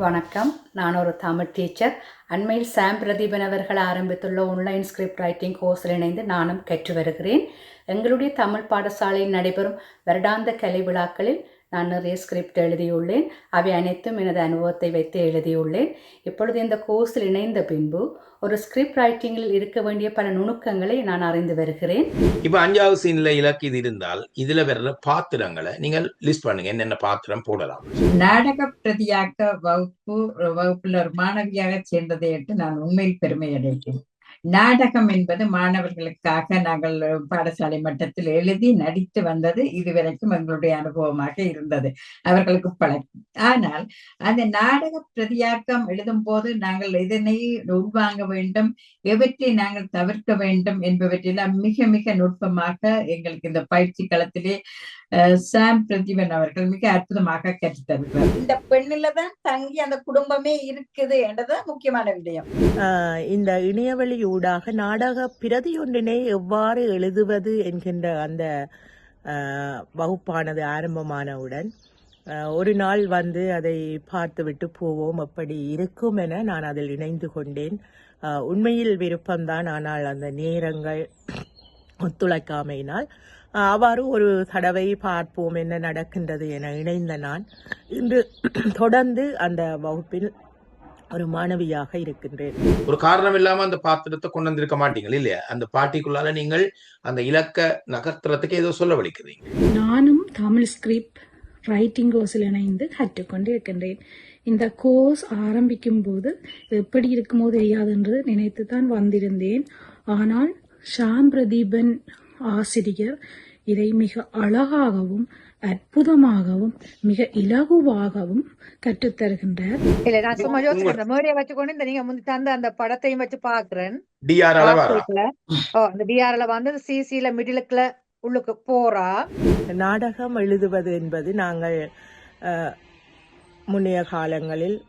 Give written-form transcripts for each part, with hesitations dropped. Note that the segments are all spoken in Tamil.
வணக்கம். நான் ஒரு தமிழ் டீச்சர். அண்மையில் சாம் பிரதீபன் அவர்கள் ஆரம்பித்துள்ள ஆன்லைன் ஸ்கிரிப்ட் ரைட்டிங் கோர்ஸில் இணைந்து நானும் கற்று வருகிறேன். எங்களுடைய தமிழ் பாடசாலையில் நடைபெறும் வருடாந்த கலை விழாக்களில் நான் நிறைய ஸ்கிரிப்ட் எழுதியுள்ளேன். அவை அனைத்தும் எனது அனுபவத்தை வைத்து எழுதியுள்ளேன். இப்பொழுது இந்த கோர்ஸில் இணைந்த பின்பு ஒரு ஸ்கிரிப்ட் ரைட்டிங்கில் இருக்க வேண்டிய பல நுணுக்கங்களை நான் அறிந்து வருகிறேன். இப்போ 5வது சீன்ல இலக்கு இது இருந்தால் இதுல வர்ற பாத்திரங்களை நீங்கள் லிஸ்ட் பண்ணுங்க, என்னென்ன பாத்திரம் போடலாம். நாடக பிரதியாக்க வகுப்புல ஒரு மாணவியாக சேர்ந்ததை என்று நான் உண்மையில் பெருமை அடைகிறேன். நாடகம் என்பது மாணவர்களுக்காக நாங்கள் பாடசாலை மட்டத்தில் எழுதி நடித்து வந்தது இதுவரைக்கும் எங்களுடைய அனுபவமாக இருந்தது, அவர்களுக்கு பழக்கம். ஆனால் அந்த நாடக பிரதியாக்கம் எழுதும் போது நாங்கள் இதனை உள்வாங்க வேண்டும், எவற்றை நாங்கள் தவிர்க்க வேண்டும் என்பவற்றெல்லாம் மிக மிக நுட்பமாக எங்களுக்கு இந்த பயிற்சி களத்திலே சாம் பிரதீபன் அவர்கள் மிக அற்புதமாக கற்றுத்தருகிறார். இந்த பெண்ணில்தான் தங்கி அந்த குடும்பமே இருக்குது என்றதான் முக்கியமான விடயம். இந்த இணையவழி ஊடாக நாடக பிரதி ஒன்றினை எவ்வாறு எழுதுவது என்கின்ற அந்த வகுப்பானது ஆரம்பமானவுடன் ஒரு நாள் வந்து அதை பார்த்துவிட்டு போவோம், அப்படி இருக்கும் என நான் அதில் இணைந்து கொண்டேன். உண்மையில் விருப்பம்தான், ஆனால் அந்த நேரங்கள் ஒத்துழைக்காமையினால் அவ்வாறு ஒரு தடவை பார்ப்போம் என்ன நடக்கின்றது என இணைந்த நான் இன்று தொடர்ந்து அந்த வகுப்பில் ஒரு மாணவியாக இருக்கின்றேன். ஒரு காரணம் இல்லாம அந்த பாத்திரத்தை கொண்டு வந்திருக்க மாட்டீங்க இல்லையா? அந்த பாட்டிக்குள்ளால நீங்கள் அந்த இலக்க நகர்த்துறதுக்கு ஏதோ சொல்ல வலிக்கிறீங்க. நானும் தமிழ் ஸ்கிரிப்ட் ரைட்டிங் கோர்ஸில் இணைந்து கற்றுக்கொண்டு இருக்கின்றேன். இந்த கோர்ஸ் ஆரம்பிக்கும் போது எப்படி இருக்குமோ தெரியாது என்று நினைத்து தான் வந்திருந்தேன். ஆனால் சாம் பிரதீபன் ஆசிரியர் இதை மிக அழகாகவும் அற்புதமாகவும் மிக இலகுவாகவும் கற்றுத்தருகின்றார். இல்ல, நான் சும்மா யோசிக்கிறேன், மேடையை வச்சுக்கொண்டு இந்த நீங்க முந்தி தந்த அந்த படத்தையும் வச்சு பாக்குறேன். அந்த டிஆர்ல வந்து சிசில மிடிலுக்குள்ள உள்ளுக்கு போறா. நாடகம் எழுதுவது என்பது நாங்கள் முன்னைய காலங்களில்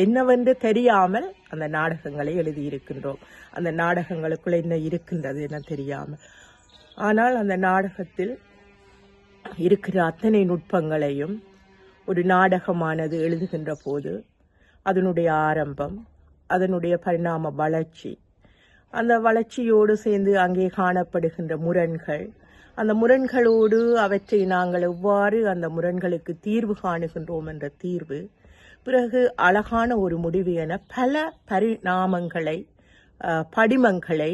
என்னவென்று தெரியாமல் அந்த நாடகங்களை எழுதியிருக்கின்றோம். அந்த நாடகங்களுக்குள்ள என்ன இருக்கின்றது என தெரியாமல். ஆனால் அந்த நாடகத்தில் இருக்கிற அத்தனை நுட்பங்களையும் ஒரு நாடகமானது எழுதுகின்ற போது அதனுடைய ஆரம்பம், அதனுடைய பரிணாம வளர்ச்சி, அந்த வளர்ச்சியோடு சேர்ந்து அங்கே காணப்படுகின்ற முரண்கள், அந்த முரண்களோடு அவற்றை நாங்கள் எவ்வாறு அந்த முரண்களுக்கு தீர்வு காணுகின்றோம் என்ற தீர்வு, பிறகு அழகான ஒரு முடிவு என பல பரிணாமங்களை படிமங்களை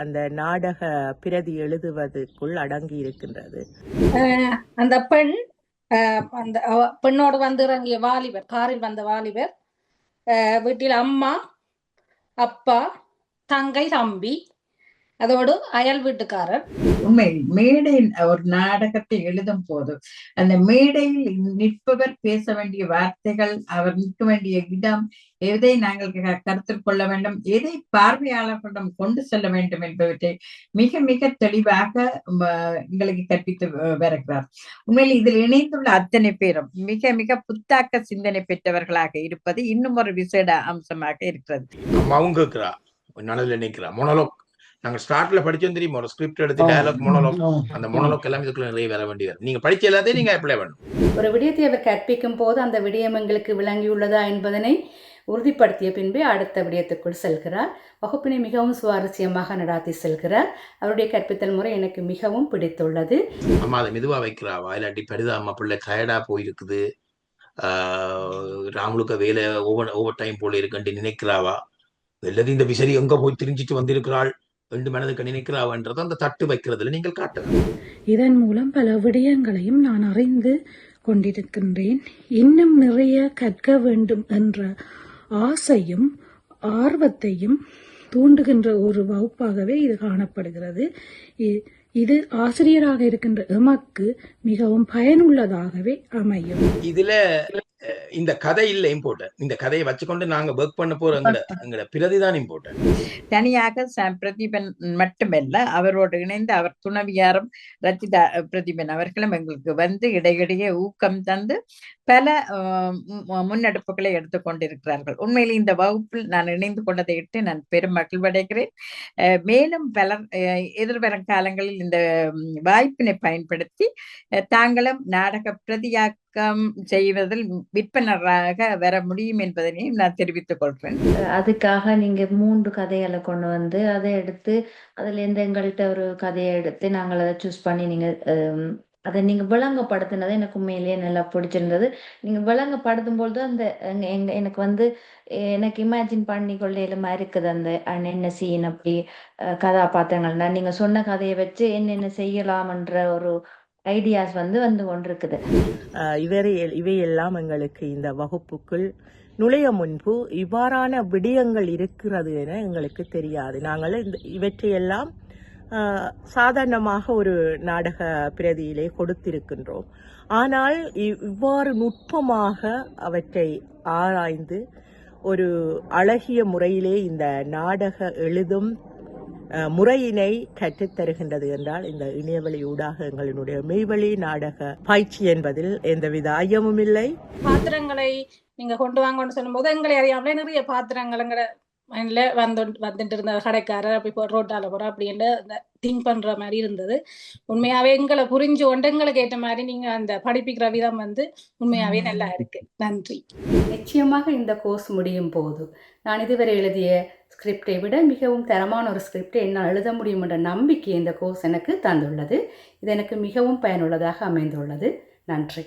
அந்த நாடக பிரதி எழுதுவதற்குள் அடங்கி இருக்கின்றது. அந்த பெண் அந்த பெண்ணோடு வந்து இறங்கிய வாலிபர், காரில் வந்த வாலிபர், வீட்டில் அம்மா, அப்பா, தங்கை, தம்பி, அதோடு அயல் வீட்டுக்காரர். உண்மையில் மேடையில் ஒரு நாடகத்தை எழுதும் போது அந்த மேடையில் நிற்பவர் பேச வேண்டிய வார்த்தைகள், அவர் நிற்க வேண்டிய இடம், எதை நாங்கள் கருத்தில் கொள்ள வேண்டும், எதை பார்வையாளர்களிடம் கொண்டு செல்ல வேண்டும் என்பவற்றை மிக மிக தெளிவாக எங்களுக்கு கற்பித்து வருகிறார். உண்மையில் இதில் இணைந்துள்ள அத்தனை பேரும் மிக மிக புத்தாக்க சிந்தனை பெற்றவர்களாக இருப்பது இன்னும் ஒரு விசேட அம்சமாக இருக்கிறது. நாங்க ஸ்டார்ட்ல படிச்சோம் தெரியுமா, ஒரு ஸ்கிரிப்ட் எடுத்து டயலாக், மோனோலாக், அந்த மோனோலாக் எல்லாம் இதுக்குள்ள நிறைய வர வேண்டியது. நீங்க படிச்ச எல்லாத்தையும் நீங்க அப்ளை பண்ணணும். ஒரு விடயத்தை அவர் கற்பிக்கும் போது அந்த விடயம் எங்களுக்கு விளங்கியுள்ளதா என்பதனை உறுதிப்படுத்திய பின்பே அடுத்த விடயத்துக்குள் செல்கிறார். வகுப்பினை மிகவும் சுவாரஸ்யமாக நடாத்தி செல்கிறார். அவருடைய கற்பித்தல் முறை எனக்கு மிகவும் பிடித்துள்ளது. அம்மா அதை மெதுவா வைக்கிறாவா, இல்லாட்டி பரிதா அம்மா பிள்ளை டயர்டா போயிருக்குது, ராமுலுக்கு வேலை ஓவர் டைம் போல இருக்குன்ட்டு நினைக்கிறாவா, எல்லாத்தையும் இந்த விசரி எங்க போய் திரிஞ்சிட்டு வந்திருக்கிறாள் ரெண்டு மனதுக்கு நினைக்கிறாவன்றதை அந்த தட்டு வைக்கிறதுல நீங்கள் காட்டலாம். இதன் மூலம் பல விடயங்களையும் நான் அறிந்து கொண்டிருக்கின்றேன். இன்னும் நிறைய கற்க வேண்டும் என்ற ஆசையும் ஆர்வத்தையும் தூண்டுகின்ற ஒரு வகுப்பாகவே இது காணப்படுகிறது. இது ஆசிரியராக இருக்கின்ற எமக்கு மிகவும் பயனுள்ளதாகவே அமையும். இதுல இந்த கதை இல்ல இம்போர்ட்டன்ட், இந்த கதையை வச்சுக்கொண்டு நாங்க ஒர்க் பண்ண போற எங்கட பிரதிதான் இம்போர்ட்டன்ட். தனியாக சாம் பிரதீபன் மட்டுமல்ல, அவரோடு இணைந்து அவர் துணைவியாரும் ரச்சிதா பிரதீபன் அவர்களும் எங்களுக்கு வந்து இடையிடையே ஊக்கம் தந்து பல முன்னெடுப்புகளை எடுத்துக்கொண்டிருக்கிறார்கள். உண்மையில் இந்த வகுப்பில் நான் இணைந்து கொண்டதை இட்டு நான் பெரும் மகிழ்வடைகிறேன். மேலும் பலர் எதிர்வரும் காலங்களில் இந்த வாய்ப்பினை பயன்படுத்தி தாங்களும் நாடக பிரதியாக்க நாடகம் செய்வதில் விற்பனராக வர முடியும் என்பதனையும் நான் தெரிவித்துக் கொள்கிறேன். அதுக்காக நீங்க 3 கதைகளை கொண்டு வந்து அதை எடுத்து அதுல இருந்து எங்கள்கிட்ட ஒரு கதையை எடுத்து நாங்கள் அதை சூஸ் பண்ணி நீங்க அதை நீங்க விளங்கப்படுத்தினது எனக்கு உண்மையிலேயே நல்லா பிடிச்சிருந்தது. நீங்க விளங்கப்படுத்தும் பொழுது அந்த எனக்கு வந்து எனக்கு இமேஜின் பண்ணி கொள்ளையிலுமா இருக்குது அந்த என்ன சீன் அப்படி கதாபாத்திரங்கள்னா நீங்க சொன்ன கதையை வச்சு என்னென்ன செய்யலாம்ன்ற ஒரு ஐடியாஸ் வந்து கொண்டிருக்குது. இவையெல்லாம் எங்களுக்கு இந்த வகுப்புக்குள் நுழைய முன்பு இவ்வாறான விடயங்கள் இருக்கிறது என எங்களுக்கு தெரியாது. நாங்கள் இவற்றையெல்லாம் சாதாரணமாக ஒரு நாடக பிரதியிலே கொடுத்திருக்கின்றோம். ஆனால் இவ்வாறு நுட்பமாக அவற்றை ஆராய்ந்து ஒரு அழகிய முறையிலே இந்த நாடக எழுதும் முறையினை கற்றுத்தருகின்றது என்றால் இந்த இணையவழி ஊடாக எங்களுடைய மெய்வழி நாடக பயிற்சி என்பதில் எந்தவித ஐயமும் இல்லை. பாத்திரங்களை நீங்க கொண்டு வாங்கன்னு சொல்லும் போது எங்களை அறியாமலே நிறைய பாத்திரங்கள்ங்கிற வந்துட்டு இருந்த கடைக்காரர் அப்படி ரோட்டால போற அப்படின்னு திங்க் பண்ற மாதிரி இருந்தது. உண்மையாவே எங்களை புரிஞ்சு கொண்டு எங்களுக்கு ஏற்ற மாதிரி நீங்க அந்த படிப்பிக்கிற விதம் வந்து உண்மையாவே நல்லா இருக்கு. நன்றி. நிச்சயமாக இந்த கோர்ஸ் முடியும் போது நான் இதுவரை எழுதிய ஸ்கிரிப்டை விட மிகவும் தரமான ஒரு ஸ்கிரிப்டை என்னால் எழுத முடியும் என்ற நம்பிக்கை இந்த கோர்ஸ் எனக்கு தந்துள்ளது. இது எனக்கு மிகவும் பயனுள்ளதாக அமைந்துள்ளது. நன்றி.